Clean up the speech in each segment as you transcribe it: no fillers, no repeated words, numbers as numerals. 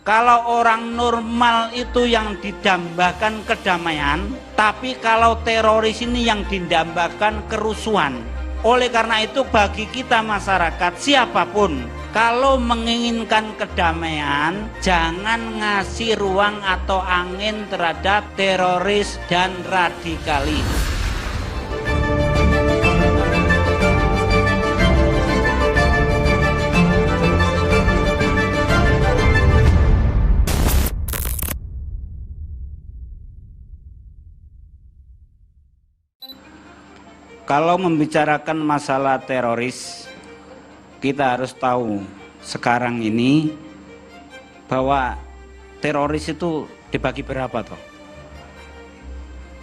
Kalau orang normal itu yang didambakan kedamaian, tapi kalau teroris ini yang didambakan kerusuhan. Oleh karena itu bagi kita masyarakat siapapun, kalau menginginkan kedamaian, jangan ngasih ruang atau angin terhadap teroris dan radikalis. Kalau membicarakan masalah teroris, kita harus tahu sekarang ini bahwa teroris itu dibagi berapa toh?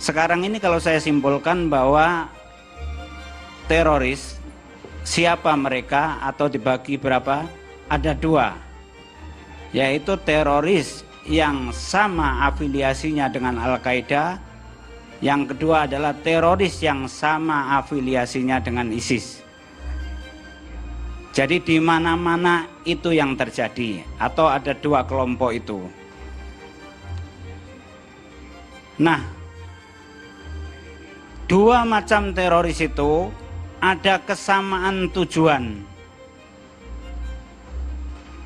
Sekarang ini kalau saya simpulkan bahwa teroris, siapa mereka atau dibagi berapa? Ada dua, yaitu teroris yang sama afiliasinya dengan Al-Qaeda. Yang kedua adalah teroris yang sama afiliasinya dengan ISIS. Jadi di mana-mana itu yang terjadi, atau ada dua kelompok itu. Nah, dua macam teroris itu ada kesamaan tujuan.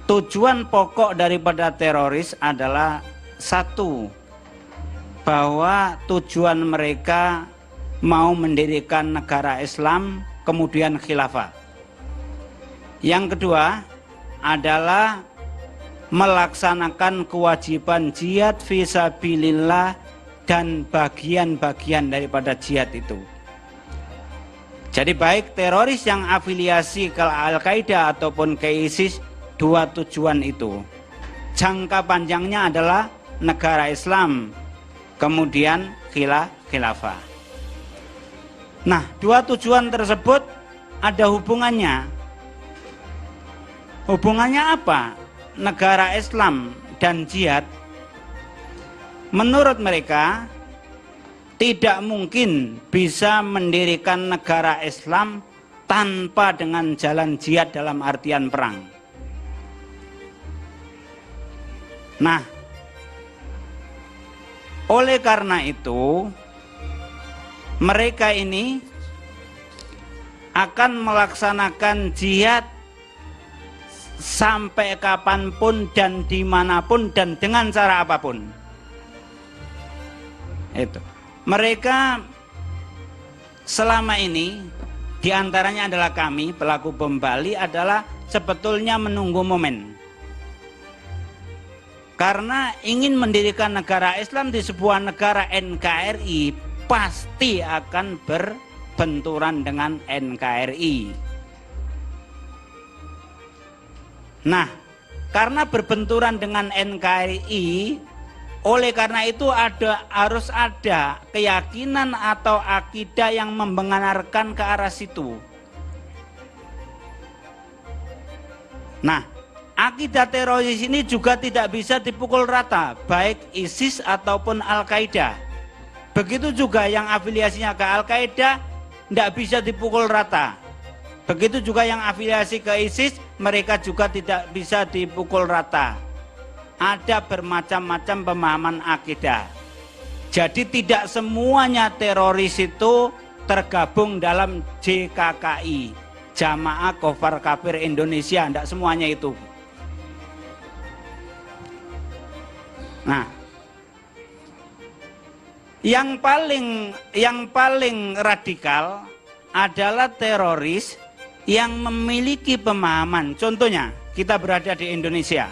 Tujuan pokok daripada teroris adalah satu, bahwa tujuan mereka mau mendirikan negara Islam kemudian khilafah. Yang kedua adalah melaksanakan kewajiban jihad fisabilillah dan bagian-bagian daripada jihad itu. Jadi baik teroris yang afiliasi ke Al-Qaeda ataupun ke ISIS, dua tujuan itu. Jangka panjangnya adalah negara Islam kemudian khilafah. Nah, dua tujuan tersebut ada hubungannya. Hubungannya apa? Negara Islam dan jihad, menurut mereka tidak mungkin bisa mendirikan negara Islam tanpa dengan jalan jihad dalam artian perang. Nah, oleh karena itu, mereka ini akan melaksanakan jihad sampai kapanpun dan dimanapun dan dengan cara apapun. Itu. Mereka selama ini, diantaranya adalah kami, pelaku bom Bali, adalah sebetulnya menunggu momen. Karena ingin mendirikan negara Islam di sebuah negara NKRI pasti akan berbenturan dengan NKRI. Nah, karena berbenturan dengan NKRI, oleh karena itu harus ada keyakinan atau akidah yang membenarkan ke arah situ. Nah, akidah teroris ini juga tidak bisa dipukul rata, baik ISIS ataupun Al-Qaeda. Begitu juga yang afiliasinya ke Al-Qaeda tidak bisa dipukul rata. Begitu juga yang afiliasi ke ISIS, mereka juga tidak bisa dipukul rata. Ada bermacam-macam pemahaman akidah. Jadi tidak semuanya teroris itu tergabung dalam JKKI, Jamaah Kofar Kafir Indonesia, tidak semuanya itu. Nah, yang paling radikal adalah teroris yang memiliki pemahaman. Contohnya, kita berada di Indonesia.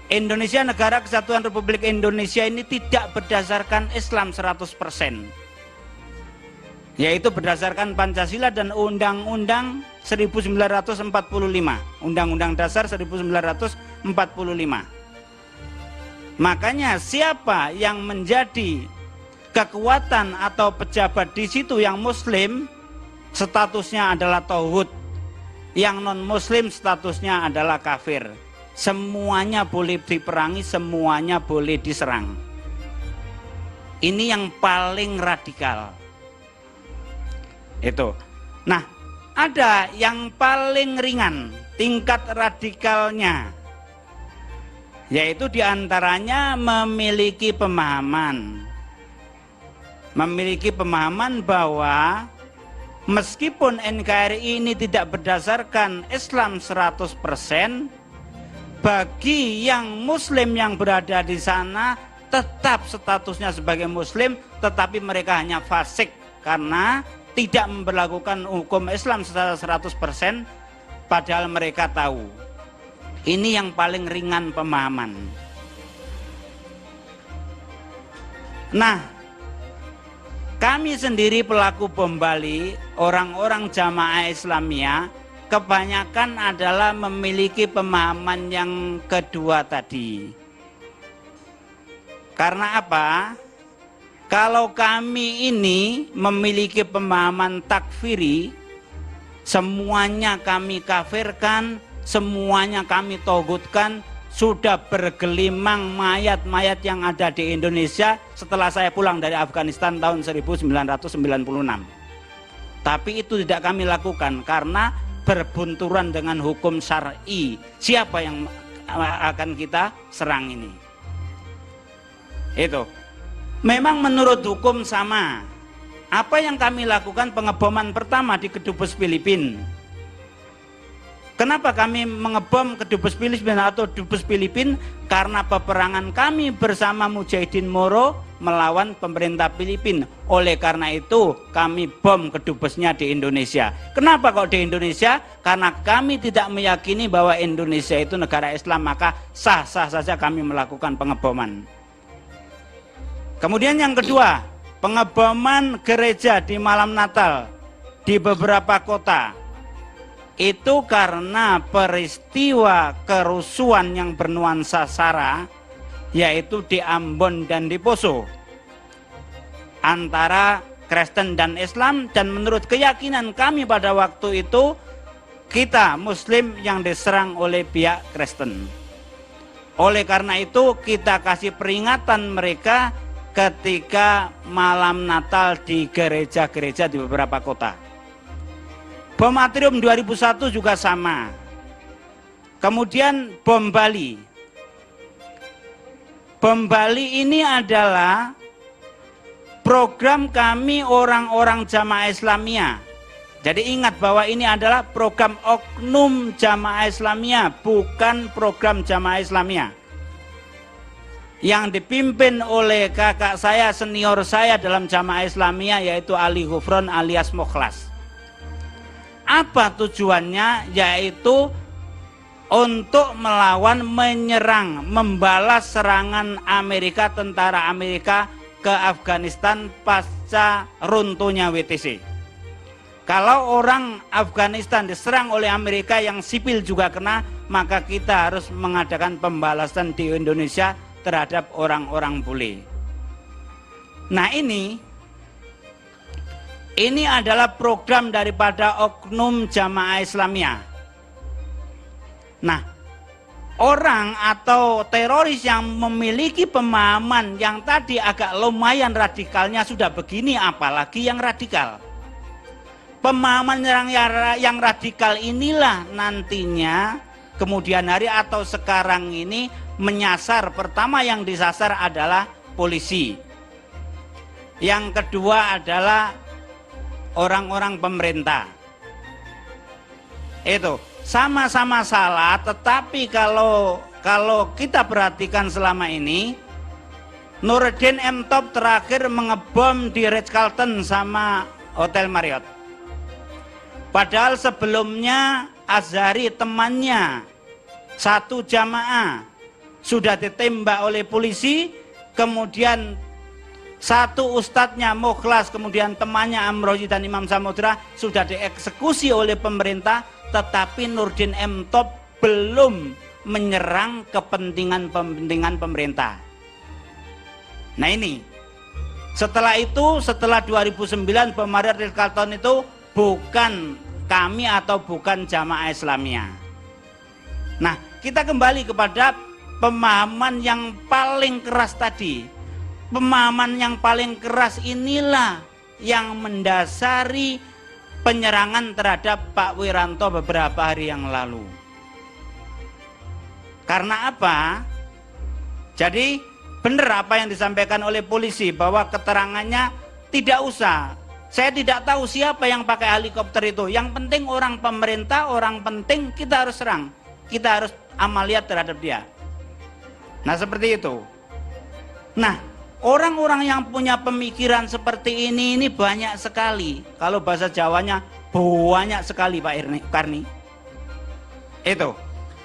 Indonesia, Negara Kesatuan Republik Indonesia ini tidak berdasarkan Islam 100%. Yaitu berdasarkan Pancasila dan Undang-Undang 1945. Undang-Undang Dasar 1945. Makanya siapa yang menjadi kekuatan atau pejabat di situ yang muslim, statusnya adalah tauhid. Yang non muslim statusnya adalah kafir. Semuanya boleh diperangi, semuanya boleh diserang. Ini yang paling radikal. Itu. Nah, ada yang paling ringan tingkat radikalnya, yaitu diantaranya memiliki pemahaman bahwa meskipun NKRI ini tidak berdasarkan Islam 100%, bagi yang muslim yang berada di sana tetap statusnya sebagai muslim, tetapi mereka hanya fasik karena tidak memberlakukan hukum Islam secara 100%, padahal mereka tahu. Ini yang paling ringan pemahaman. Nah, kami sendiri pelaku bom Bali, orang-orang jamaah Islamiyah, kebanyakan adalah memiliki pemahaman yang kedua tadi. Karena apa? Kalau kami ini memiliki pemahaman takfiri, semuanya kami kafirkan, semuanya kami togutkan, sudah bergelimang mayat-mayat yang ada di Indonesia setelah saya pulang dari Afghanistan tahun 1996. Tapi itu tidak kami lakukan karena berbunturan dengan hukum syar'i. Siapa yang akan kita serang ini? Itu. Memang menurut hukum sama. Apa yang kami lakukan pengeboman pertama di Kedubes Filipina? Kenapa kami mengebom Kedubes Filipina atau Dubes Filipina? Karena peperangan kami bersama Mujahidin Moro melawan pemerintah Filipina. Oleh karena itu kami bom kedubesnya di Indonesia. Kenapa kok di Indonesia? Karena kami tidak meyakini bahwa Indonesia itu negara Islam, maka sah-sah saja kami melakukan pengeboman. Kemudian yang kedua, pengeboman gereja di malam Natal di beberapa kota. Itu karena peristiwa kerusuhan yang bernuansa SARA, yaitu di Ambon dan di Poso, antara Kristen dan Islam. Dan menurut keyakinan kami pada waktu itu, kita Muslim yang diserang oleh pihak Kristen. Oleh karena itu kita kasih peringatan mereka ketika malam Natal di gereja-gereja di beberapa kota. Bom Atrium 2001 juga sama. Kemudian bom Bali. Bom Bali ini adalah program kami orang-orang jamaah Islamiyah. Jadi ingat bahwa ini adalah program oknum jamaah Islamiyah, bukan program jamaah Islamiyah. Yang dipimpin oleh kakak saya, senior saya dalam jamaah Islamiyah, yaitu Ali Ghufron alias Mukhlas. Apa tujuannya? Yaitu untuk melawan, menyerang, membalas serangan Amerika, tentara Amerika ke Afghanistan pasca runtuhnya WTC. Kalau orang Afghanistan diserang oleh Amerika yang sipil juga kena, maka kita harus mengadakan pembalasan di Indonesia terhadap orang-orang bule. Nah, ini adalah program daripada oknum jamaah Islamiyah. Nah, orang atau teroris yang memiliki pemahaman yang tadi agak lumayan radikalnya sudah begini, apalagi yang radikal. Pemahaman yang radikal inilah nantinya kemudian hari atau sekarang ini menyasar. Pertama yang disasar adalah polisi. Yang kedua adalah orang-orang pemerintah. Itu sama-sama salah, tetapi kalau kita perhatikan selama ini, Nuruddin M. Top terakhir mengebom di Ritz-Carlton sama Hotel Marriott. Padahal sebelumnya Azhari temannya satu jamaah sudah ditembak oleh polisi, kemudian satu ustadznya Mukhlas, kemudian temannya Amrozi dan Imam Samudra sudah dieksekusi oleh pemerintah, tetapi Nuruddin M. Top belum menyerang kepentingan pemerintah. Nah ini, setelah 2009 bom Marriott Ritz-Carlton itu bukan kami atau bukan jamaah Islamiyah. Nah, kita kembali kepada pemahaman yang paling keras tadi. Pemahaman yang paling keras inilah yang mendasari penyerangan terhadap Pak Wiranto beberapa hari yang lalu. Karena apa? Jadi benar apa yang disampaikan oleh polisi bahwa keterangannya tidak usah. Saya tidak tahu siapa yang pakai helikopter itu. Yang penting orang pemerintah, orang penting kita harus serang. Kita harus amaliyat terhadap dia. Nah seperti itu. Nah orang-orang yang punya pemikiran seperti ini banyak sekali. Kalau bahasa Jawanya banyak sekali Pak Karni. Itu.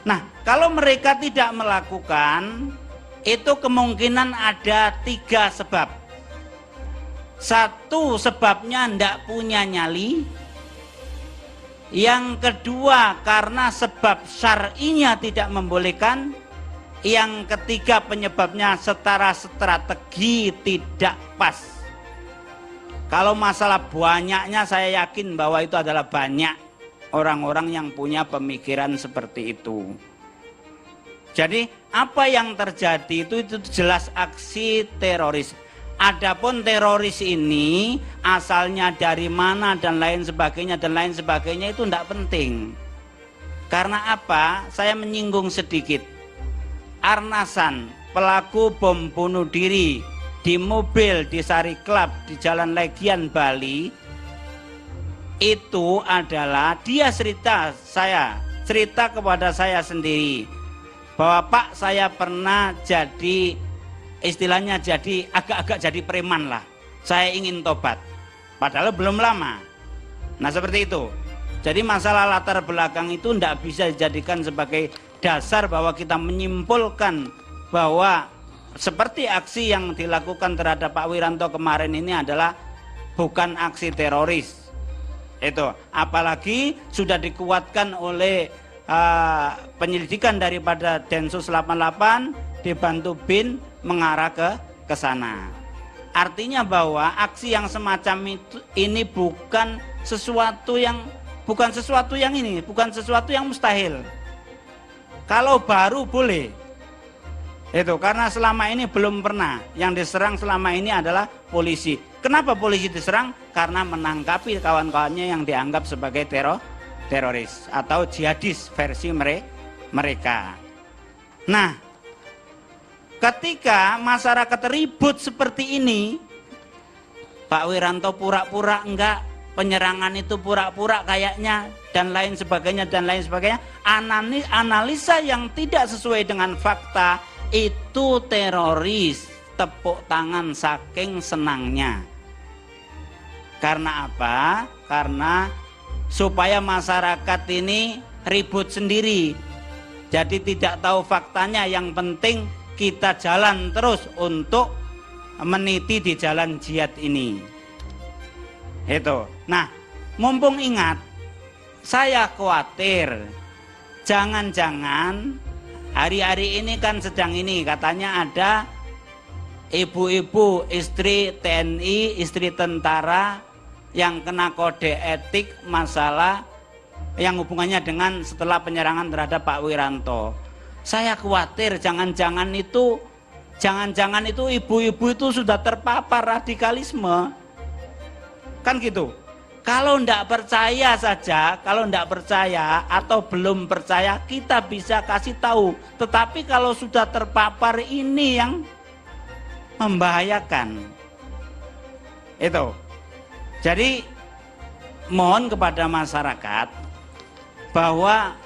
Nah kalau mereka tidak melakukan, itu kemungkinan ada 3 sebab. Satu, sebabnya tidak punya nyali. Yang kedua, karena sebab syar'inya tidak membolehkan. Yang ketiga, penyebabnya secara strategi tidak pas. Kalau masalah banyaknya, saya yakin bahwa itu adalah banyak orang-orang yang punya pemikiran seperti itu. Jadi apa yang terjadi itu jelas aksi teroris. Adapun teroris ini asalnya dari mana dan lain sebagainya itu tidak penting. Karena apa? Saya menyinggung sedikit. Arnasan, pelaku bom bunuh diri di mobil di Sari Club di Jalan Legian Bali, itu adalah dia cerita kepada saya sendiri bahwa Pak, saya pernah jadi istilahnya jadi agak-agak jadi preman lah, saya ingin tobat, padahal belum lama. Nah seperti itu. Jadi masalah latar belakang itu tidak bisa dijadikan sebagai dasar bahwa kita menyimpulkan bahwa seperti aksi yang dilakukan terhadap Pak Wiranto kemarin ini adalah bukan aksi teroris. Itu apalagi sudah dikuatkan oleh penyelidikan daripada Densus 88 dibantu BIN mengarah ke sana. Artinya bahwa aksi yang semacam ini bukan sesuatu yang mustahil. Kalau baru boleh. Itu karena selama ini belum pernah. Yang diserang selama ini adalah polisi. Kenapa polisi diserang? Karena menangkapi kawan-kawannya yang dianggap sebagai teroris atau jihadis versi mereka. Nah, ketika masyarakat ribut seperti ini, Pak Wiranto pura-pura enggak, penyerangan itu pura-pura kayaknya, dan lain sebagainya. Analisa yang tidak sesuai dengan fakta itu teroris, tepuk tangan saking senangnya. Karena apa? Karena supaya masyarakat ini ribut sendiri, jadi tidak tahu faktanya. Yang penting kita jalan terus untuk meniti di jalan jihad ini. Itu. Nah, mumpung ingat, saya khawatir jangan-jangan hari-hari ini kan sedang ini katanya ada ibu-ibu istri TNI, istri tentara yang kena kode etik masalah yang hubungannya dengan setelah penyerangan terhadap Pak Wiranto. Saya khawatir jangan-jangan itu ibu-ibu itu sudah terpapar radikalisme. Kan gitu. Kalau tidak percaya saja, kalau tidak percaya atau belum percaya, kita bisa kasih tahu. Tetapi kalau sudah terpapar, ini yang membahayakan. Itu. Jadi mohon kepada masyarakat bahwa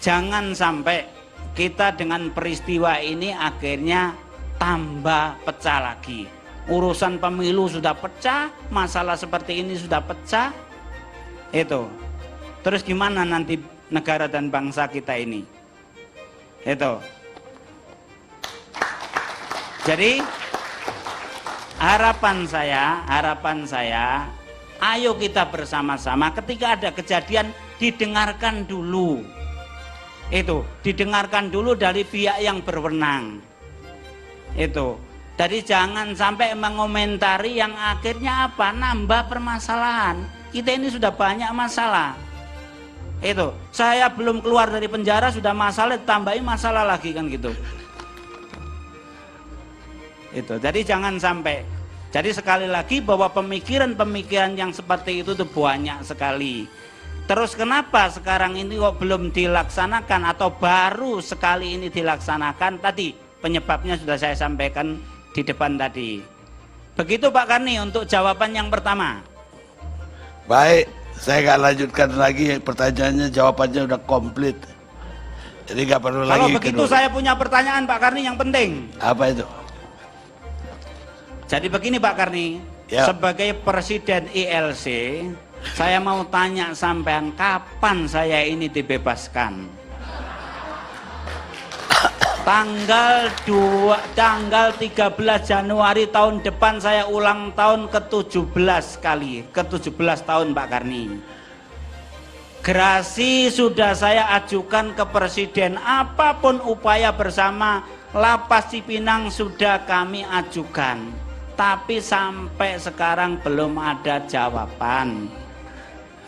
jangan sampai kita dengan peristiwa ini akhirnya tambah pecah lagi. Urusan pemilu sudah pecah, masalah seperti ini sudah pecah. Itu. Terus gimana nanti negara dan bangsa kita ini? Itu. Jadi harapan saya, ayo kita bersama-sama ketika ada kejadian didengarkan dulu. Itu, didengarkan dulu dari pihak yang berwenang. Itu. Jadi jangan sampai mengomentari yang akhirnya apa? Nambah permasalahan. Kita ini sudah banyak masalah. Itu, saya belum keluar dari penjara sudah masalah, tambahin masalah lagi kan gitu. Itu. Jadi jangan sampai. Jadi sekali lagi bahwa pemikiran-pemikiran yang seperti itu tuh banyak sekali. Terus kenapa sekarang ini kok belum dilaksanakan atau baru sekali ini dilaksanakan? Tadi penyebabnya sudah saya sampaikan di depan tadi. Begitu Pak Karni untuk jawaban yang pertama. Baik, saya nggak lanjutkan lagi pertanyaannya, jawabannya udah komplit. Jadi nggak perlu lagi. Kalau begitu saya punya pertanyaan Pak Karni yang penting. Apa itu? Jadi begini Pak Karni, ya. Sebagai Presiden ILC, saya mau tanya sampean kapan saya ini dibebaskan? Tanggal 13 Januari tahun depan saya ulang tahun ke-17 kali, ke-17 tahun Pak Karni. Gerasi sudah saya ajukan ke Presiden, apapun upaya bersama Lapas Cipinang sudah kami ajukan. Tapi sampai sekarang belum ada jawaban.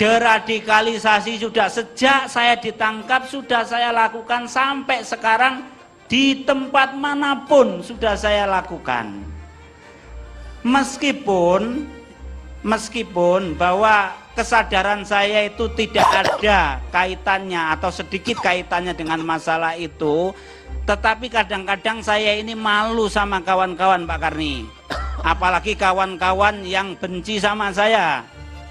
Deradikalisasi sudah sejak saya ditangkap sudah saya lakukan sampai sekarang. Di tempat manapun sudah saya lakukan. Meskipun bahwa kesadaran saya itu tidak ada kaitannya atau sedikit kaitannya dengan masalah itu, tetapi kadang-kadang saya ini malu sama kawan-kawan Pak Karni. Apalagi kawan-kawan yang benci sama saya.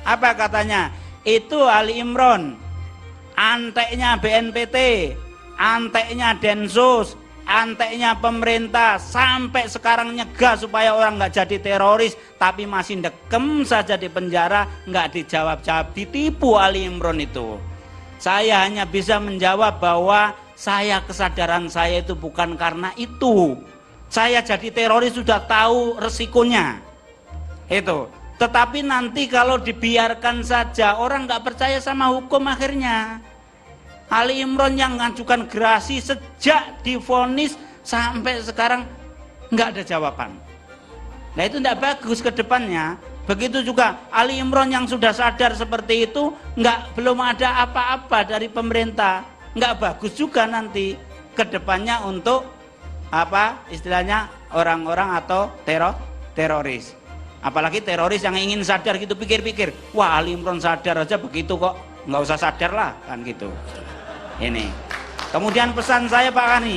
Apa katanya? Itu Ali Imron, anteknya BNPT, anteknya Densus, anteknya pemerintah, sampai sekarang nyegah supaya orang nggak jadi teroris, tapi masih dekem saja di penjara, nggak dijawab-jawab, ditipu Ali Imron itu. Saya hanya bisa menjawab bahwa kesadaran saya itu bukan karena itu. Saya jadi teroris sudah tahu resikonya itu. Tetapi nanti kalau dibiarkan saja, orang nggak percaya sama hukum akhirnya. Ali Imron yang mengajukan gerasi sejak divonis sampai sekarang nggak ada jawaban. Nah itu tidak bagus ke depannya. Begitu juga Ali Imron yang sudah sadar seperti itu, belum ada apa-apa dari pemerintah. Nggak bagus juga nanti ke depannya untuk istilahnya orang-orang atau teroris. Apalagi teroris yang ingin sadar gitu, pikir-pikir, wah Ali Imron sadar aja begitu kok, nggak usah sadar lah kan gitu. Ini. Kemudian pesan saya Pak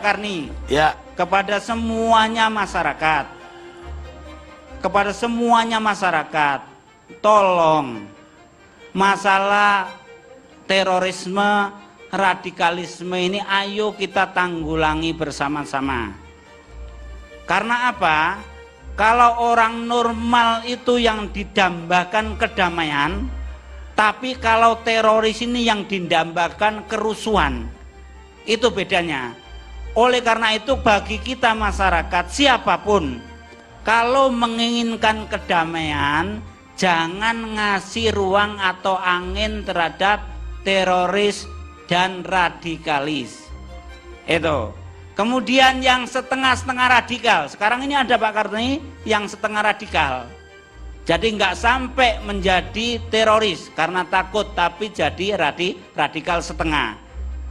Karni, ya, kepada semuanya masyarakat, tolong masalah terorisme, radikalisme ini ayo kita tanggulangi bersama-sama. Karena apa? Kalau orang normal itu yang didambakan kedamaian, tapi kalau teroris ini yang didambakan kerusuhan, itu bedanya. Oleh karena itu bagi kita masyarakat siapapun, kalau menginginkan kedamaian, jangan ngasih ruang atau angin terhadap teroris dan radikalis. Itu. Kemudian yang setengah-setengah radikal, sekarang ini ada Pak Karni yang setengah radikal. Jadi nggak sampai menjadi teroris karena takut, tapi jadi radikal setengah.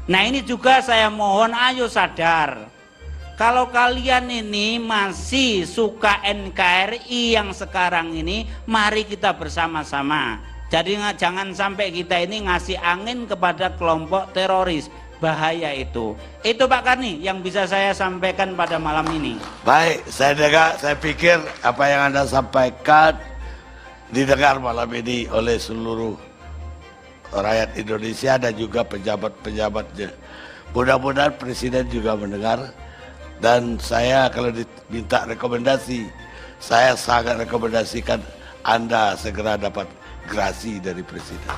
Nah ini juga saya mohon ayo sadar. Kalau kalian ini masih suka NKRI yang sekarang ini, mari kita bersama-sama. Jadi jangan sampai kita ini ngasih angin kepada kelompok teroris. Bahaya itu. Itu Pak Karni yang bisa saya sampaikan pada malam ini. Baik, saya pikir apa yang Anda sampaikan didengar malam ini oleh seluruh rakyat Indonesia dan juga pejabat-pejabatnya. Mudah-mudahan Presiden juga mendengar, dan saya kalau diminta rekomendasi, saya sangat rekomendasikan Anda segera dapat gerasi dari Presiden.